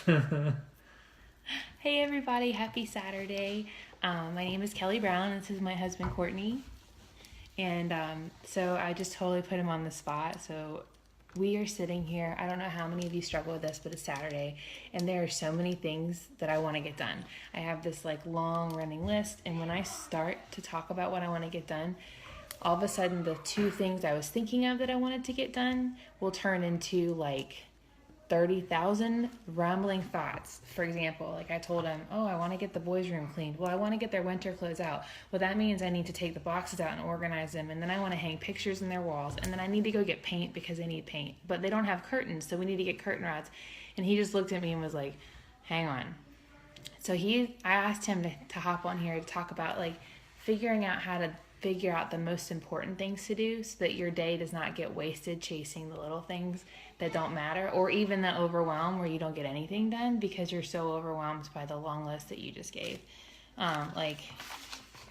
Hey everybody, happy Saturday. My name is Kelly Brown. This is my husband Courtney. And so I just totally put him on the spot. So we are sitting here. I don't know how many of you struggle with this, but it's Saturday. And there are so many things that I want to get done. I have this like long running list. And when I start to talk about what I want to get done, all of a sudden the two things I was thinking of that I wanted to get done will turn into like 30,000 rambling thoughts. For example, like I told him, oh, I want to get the boys' room cleaned. Well, I want to get their winter clothes out. Well, that means I need to take the boxes out and organize them. And then I want to hang pictures in their walls. And then I need to go get paint because they need paint. But they don't have curtains, so we need to get curtain rods. And he just looked at me and was like, hang on. So I asked him to hop on here to talk about like figuring out how to figure out the most important things to do so that your day does not get wasted chasing the little things that don't matter, or even the overwhelm where you don't get anything done because you're so overwhelmed by the long list that you just gave. Like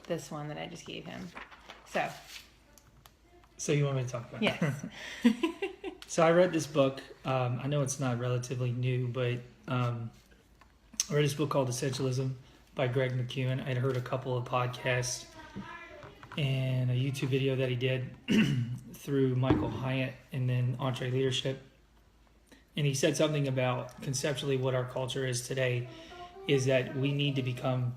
this one that I just gave him. So you want me to talk about it? Yes. So I read this book. I know it's not relatively new, but I read this book called Essentialism by Greg McKeown. I'd heard a couple of podcasts and a YouTube video that he did through Michael Hyatt and then Entre Leadership. And he said something about conceptually what our culture is today is that we need to become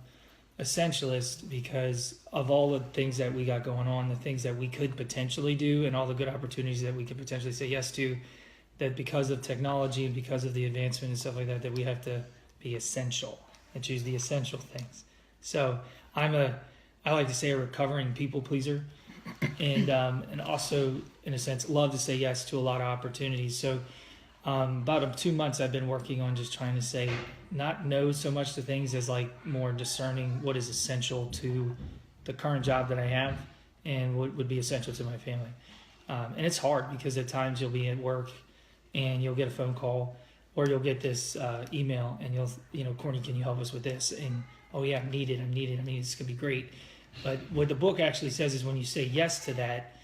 essentialists because of all the things that we got going on, the things that we could potentially do and all the good opportunities that we could potentially say yes to, that because of technology and because of the advancement and stuff like that, that we have to be essential and choose the essential things. So I like to say a recovering people pleaser, and also in a sense love to say yes to a lot of opportunities. So about 2 months I've been working on just trying to say not no so much to things as like more discerning what is essential to the current job that I have and what would be essential to my family. And it's hard because at times you'll be at work and you'll get a phone call or you'll get this email and Courtney, can you help us with this? And oh yeah, I'm needed. I mean, it's gonna be great. But what the book actually says is when you say yes to that,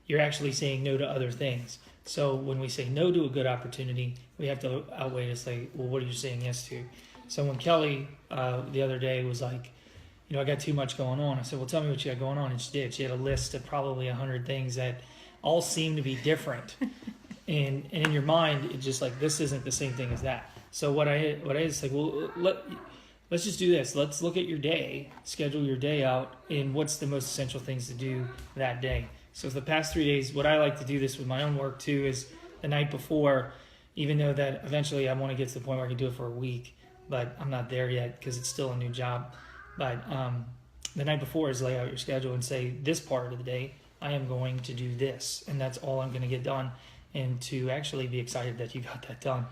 you're actually saying no to other things. So when we say no to a good opportunity, we have to outweigh to say, well, what are you saying yes to? So when Kelly the other day was like, I got too much going on. I said, well, tell me what you got going on. And she did. She had a list of probably 100 things that all seem to be different. and in your mind, it's just like, this isn't the same thing as that. So what I is like, well, let's just do this. Let's look at your day, schedule your day out, and what's the most essential things to do that day. So for the past 3 days, what I like to do this with my own work too is the night before, even though that eventually I want to get to the point where I can do it for a week, but I'm not there yet because it's still a new job. But the night before is lay out your schedule and say, this part of the day, I am going to do this, and that's all I'm going to get done, and to actually be excited that you got that done,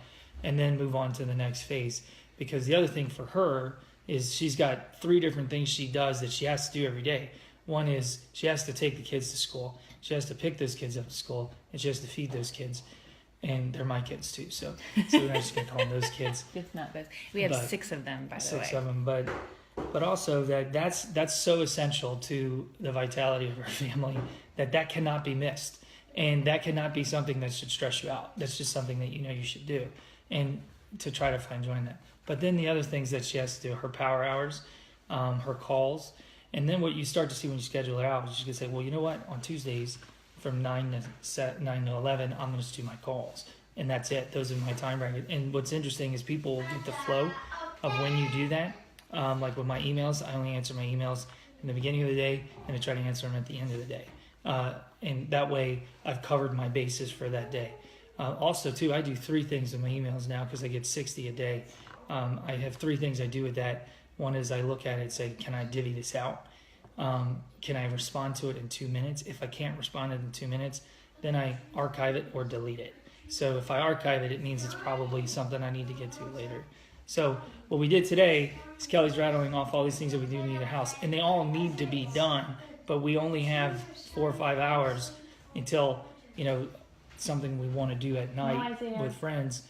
and then move on to the next phase. Because the other thing for her is she's got 3 different things she does that she has to do every day. One is she has to take the kids to school. She has to pick those kids up to school. And she has to feed those kids. And they're my kids too. So we're not just going to call them those kids. It's not those. We have 6 of them, by the way. 6 of them. But also that's so essential to the vitality of our family that cannot be missed. And that cannot be something that should stress you out. That's just something that you should do. And to try to find joy in that. But then the other things that she has to do, her power hours, her calls, and then what you start to see when you schedule it out is you can say, well, you know what? On Tuesdays from 9 to 11, I'm going to do my calls. And that's it. Those are my time bracket. And what's interesting is people get the flow of when you do that. Like with my emails, I only answer my emails in the beginning of the day, and I try to answer them at the end of the day. And that way I've covered my bases for that day. Also, too, I do 3 things in my emails now because I get 60 a day. I have 3 things I do with that. One is I look at it and say, can I divvy this out? Can I respond to it in 2 minutes? If I can't respond in 2 minutes, then I archive it or delete it. So if I archive it, it means it's probably something I need to get to later. So what we did today is Kelly's rattling off all these things that we do need in a house, and they all need to be done, but we only have 4 or 5 hours until, something we want to do at night with friends.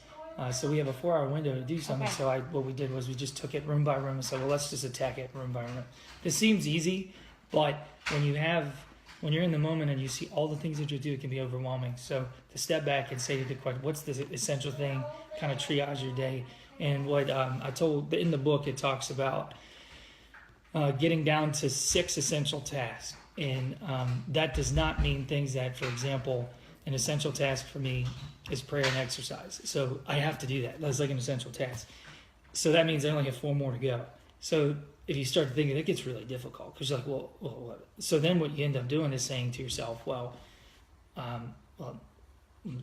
So we have a 4-hour window to do something. Okay. So what we did was we just took it room by room and said, well, let's just attack it room by room. This seems easy, but when you're in the moment and you see all the things that you do, it can be overwhelming. So to step back and say to the question, what's the essential thing, kind of triage your day, And what I told in the book, it talks about getting down to 6 essential tasks. And that does not mean things that, for example, an essential task for me is prayer and exercise. So I have to do that. That's like an essential task. So that means I only have 4 more to go. So if you start thinking, it gets really difficult because you're like, well, what? So then what you end up doing is saying to yourself, well,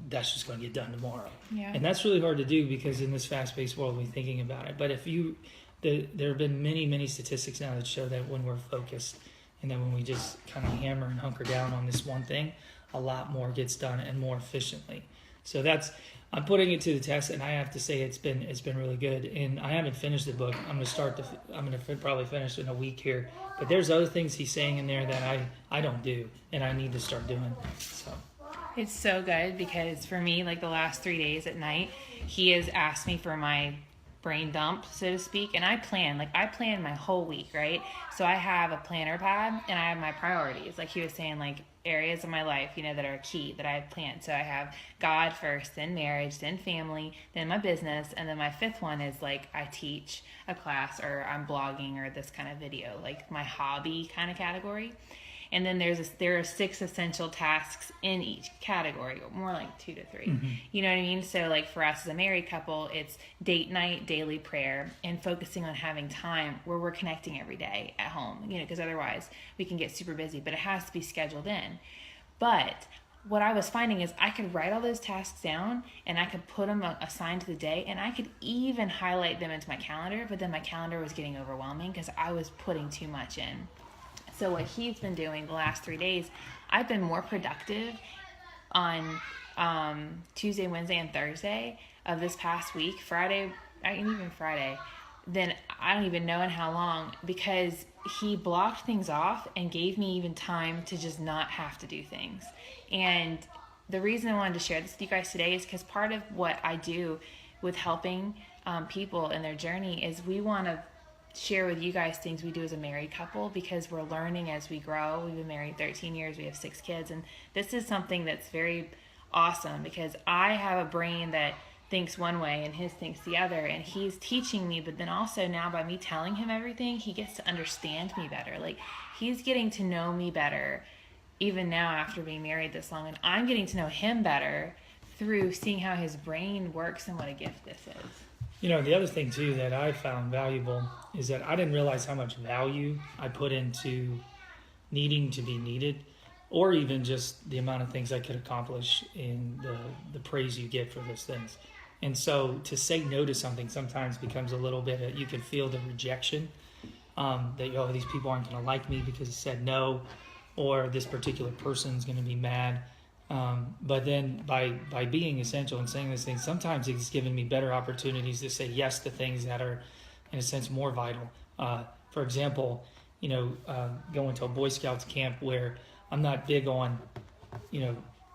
that's just going to get done tomorrow. Yeah. And that's really hard to do because in this fast-paced world, we're thinking about it. But there have been many, many statistics now that show that when we're focused and then when we just kind of hammer and hunker down on this one thing, a lot more gets done and more efficiently. So I'm putting it to the test, and I have to say it's been really good. And I haven't finished the book. I'm going to probably finish in a week here. But there's other things he's saying in there that I don't do, and I need to start doing. So It's so good because for me, like the last 3 days at night, he has asked me for my brain dump, so to speak. And I plan my whole week, right? So I have a planner pad and I have my priorities. Like he was saying, like areas of my life, that are key that I have planned. So I have God first, then marriage, then family, then my business. And then my 5th one is like I teach a class or I'm blogging or this kind of video, like my hobby kind of category. And then there are 6 essential tasks in each category, or more like 2 to 3. Mm-hmm. You know what I mean? So like for us as a married couple, it's date night, daily prayer, and focusing on having time where we're connecting every day at home, because otherwise we can get super busy, but it has to be scheduled in. But what I was finding is I could write all those tasks down and I could put them assigned to the day, and I could even highlight them into my calendar, but then my calendar was getting overwhelming because I was putting too much in. So what he's been doing the last 3 days, I've been more productive on Tuesday, Wednesday, and Thursday of this past week, Friday, then I don't even know in how long, because he blocked things off and gave me even time to just not have to do things. And the reason I wanted to share this with you guys today is because part of what I do with helping people in their journey is we want to share with you guys things we do as a married couple, because we're learning as we grow. We've been married 13 years. We have 6 kids. And this is something that's very awesome because I have a brain that thinks one way and his thinks the other. And he's teaching me, but then also now by me telling him everything, he gets to understand me better. Like he's getting to know me better even now after being married this long. And I'm getting to know him better through seeing how his brain works and what a gift this is. The other thing, too, that I found valuable is that I didn't realize how much value I put into needing to be needed, or even just the amount of things I could accomplish in the praise you get for those things. And so to say no to something sometimes becomes a little bit, you can feel the rejection, that, these people aren't going to like me because I said no, or this particular person's going to be mad. But then by being essential and saying these things, sometimes it's given me better opportunities to say yes to things that are, in a sense, more vital. For example, going to a Boy Scouts camp where I'm not big on,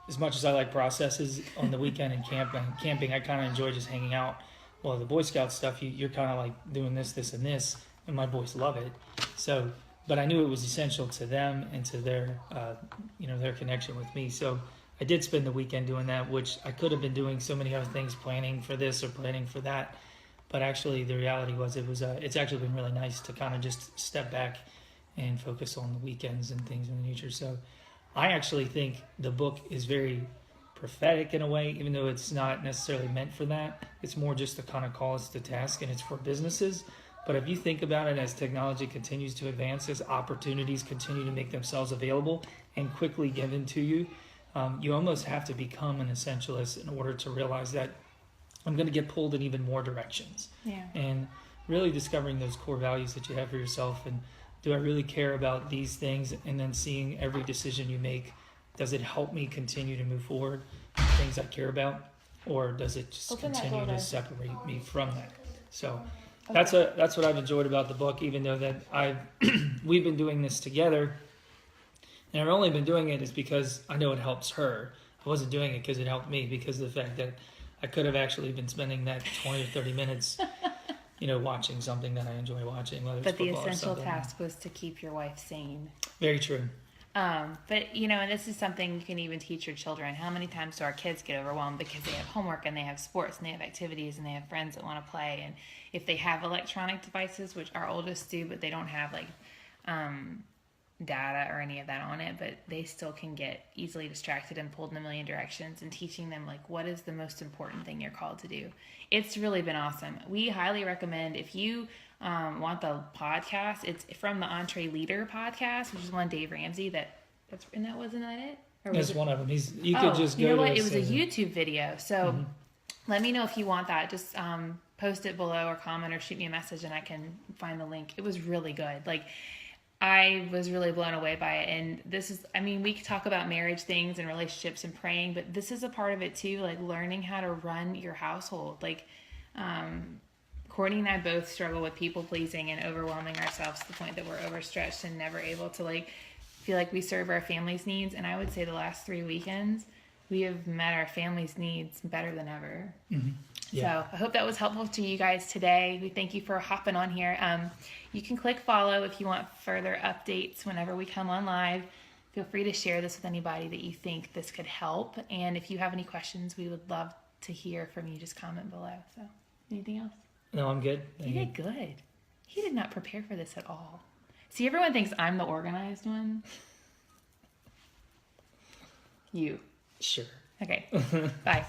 as much as I like processes on the weekend and camping, I kind of enjoy just hanging out. Well, the Boy Scout stuff, you're kind of like doing this, and this, and my boys love it. So, but I knew it was essential to them and to their, their connection with me. So I did spend the weekend doing that, which I could have been doing so many other things, planning for this or planning for that. But actually, the reality was it's actually been really nice to kind of just step back and focus on the weekends and things in the future. So I actually think the book is very prophetic in a way, even though it's not necessarily meant for that. It's more just to kind of call us to task, and it's for businesses. But if you think about it, as technology continues to advance, as opportunities continue to make themselves available and quickly given to you, you almost have to become an essentialist in order to realize that I'm going to get pulled in even more directions. Yeah. And really discovering those core values that you have for yourself. And do I really care about these things? And then seeing every decision you make, does it help me continue to move forward with things I care about? Or does it just continue to separate me from that? So that's what I've enjoyed about the book, even though that we've been doing this together. And I've only been doing it is because I know it helps her. I wasn't doing it because it helped me, because of the fact that I could have actually been spending that 20 or 30 minutes, watching something that I enjoy watching. Whether it's but the football or essential something. task was to keep your wife sane. Very true. But you know, and this is something you can even teach your children. How many times do our kids get overwhelmed because they have homework and they have sports and they have activities and they have friends that want to play? And if they have electronic devices, which our oldest do, but they don't have like data or any of that on it, but they still can get easily distracted and pulled in a million directions, and teaching them like what is the most important thing you're called to do. It's really been awesome. We highly recommend, if you want the podcast, it's from the Entree Leader podcast, which is one Dave Ramsey wasn't that it? Or was That's it? one of them. You could just go You know to what? it It was a says YouTube video. So let me know if you want that. Just post it below or comment or shoot me a message and I can find the link. It was really good. Like, I was really blown away by it. And this is, I mean, we could talk about marriage things and relationships and praying, but this is a part of it too, like learning how to run your household. Like, Courtney and I both struggle with people pleasing and overwhelming ourselves to the point that we're overstretched and never able to like feel like we serve our family's needs. And I would say the last 3 weekends, we have met our family's needs better than ever. Yeah. So I hope that was helpful to you guys today. We thank you for hopping on here. You can click follow if you want further updates whenever we come on live. Feel free to share this with anybody that you think this could help. And if you have any questions, we would love to hear from you. Just comment below. So anything else? No, I'm good. You did good. He did not prepare for this at all. See, everyone thinks I'm the organized one. You. Sure. Okay. Bye.